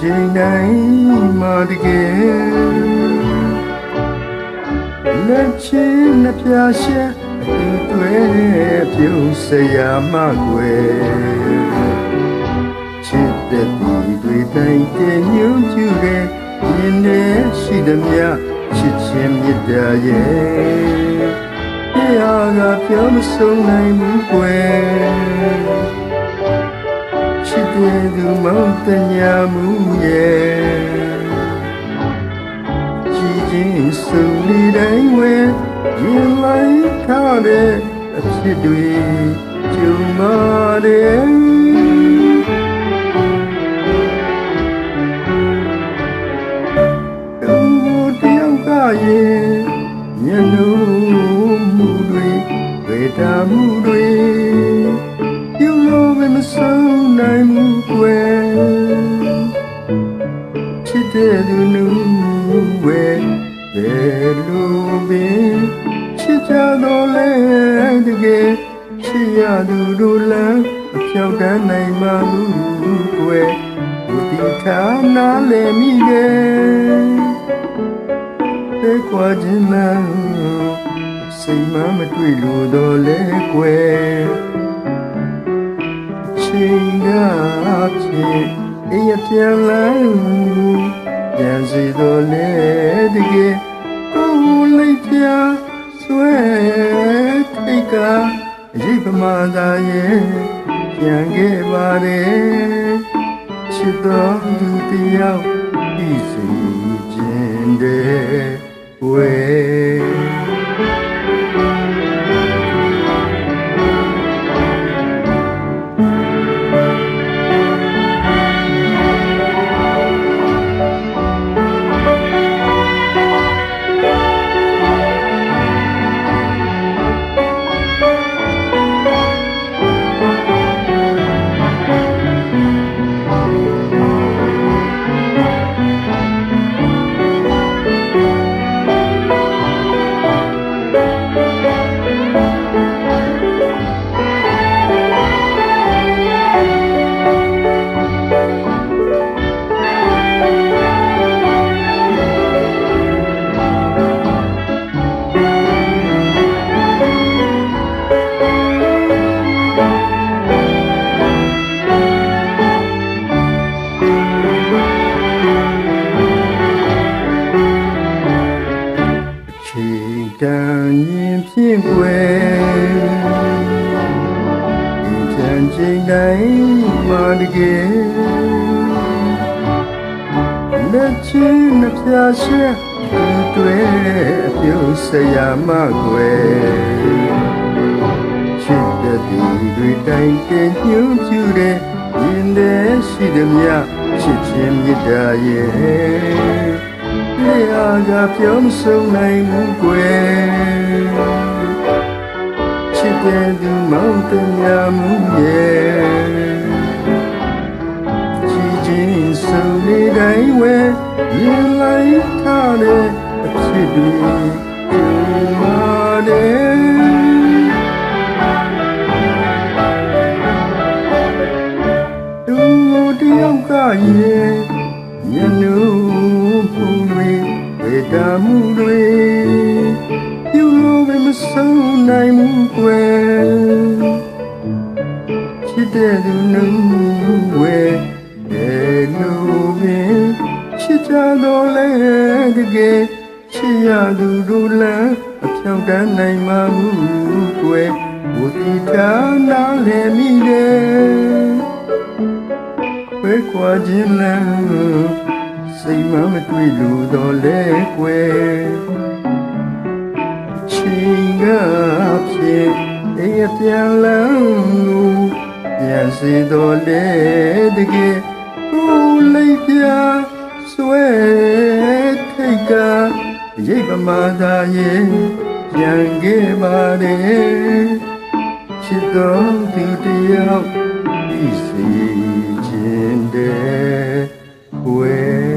ချိန်တိုင်းမှာတကယ်လက်ချင်းနှပြရှက်အတူတွဲပြုံးစရာမကွယ်ချစ်တဲ့ဒီတွေတိုင်းတင်ညွှန်ကျူတဲ့ရင်ထဲရှိသမျှချစ်ချင်းမြတ်တာရဲ့တရားကပြောမဆုံးနိုင်ဘူးကွယ်ချစ်တဲ့သူမောင်တညာမှုရဲ့ကြည်ချင်းစုံနေတိုင်းဝဲရင်လိုက်ထားတဲ့အဖြစ်တွေကြုံပါတယ်မျက်နှာမှုတွေဝေဒမှုတွေပြုလို့မဆုံးနိုင်ဘူးကွယ်ချစ်တဲ့သူနူဝဲဘယ်လိုပင်ချစ်ကြတော့လဲတကယ်ချစ်ရသူတို့လည်းအပြောက်တန်းနိုင်မှာဘူးကွယ်ဒီထားနာလဲမိတယ်ကွာခြင်းလားစိတ်မမတွေ့လို့တော့လဲကွယ်ချိန်ကဖြစ်အေးပြန်လာပြန်စီတော့လဲတကယ်ကိုယ်လေးပြဆွဲထိတ်ကရိပ်ပမာသာရဲ့ပြန်ခဲ့ပါတယ်ချစ်တော်သူတယောက်ပြီးစီခြင်းတဲ့တန်ရင်ဖြင့်ွယ်ဒီချမ်းချိန်တိုင်းမှာတကယ်လက်ချင်းနှပြရှက်တွဲအပြုံးစရာမကွယ်ချစ်တဲ့ဒီတွေတိုင်းတင်ညွှန်ပြတဲ့ရင်ထဲရှိသမျှချစ်ချင်းမြတ်တာရဲ့တရားကပြောမဆုံးနိုင်ဘူးကွယ်ချစ်တဲ့သူမောင်တညာမှုရဲ့ကြည်ချင်းစုံနေတိုင်းဝဲရင်လိုက်ထားတဲ့အဖြစ်တွေကြုံပါတယ်သူတယောက်ကရဲ့မျက်နှာဝေဒမှုတွေပြုလို့မဆုံးနိုင်ဘူးကွယ်ချစ်တဲ့သူနူဝဲဘယ်လိုပင်ချစ်ကြတော့လဲတကယ်ချစ်ရသူတို့လည်းအပြောက်တန်းနိုင်မှာဘူးကွယ်ဝတိထာနာလဲမိတယ်ဘယ်ကွာခြင်းလားစိတ်မမတွေ့လို့တော့လဲကွယ်ချိန်ကဖြစ်အေးပြန်လာပြန်စီတော့လဲတကယ်ကိုယ်လေးပြဆွဲထိတ်ကရိပ်ပမာသာရဲ့ပြန်ခဲ့ပါတယ်ချစ်တော်သူတယောက်ပြီးစီခြင်းတဲ့ကွယ်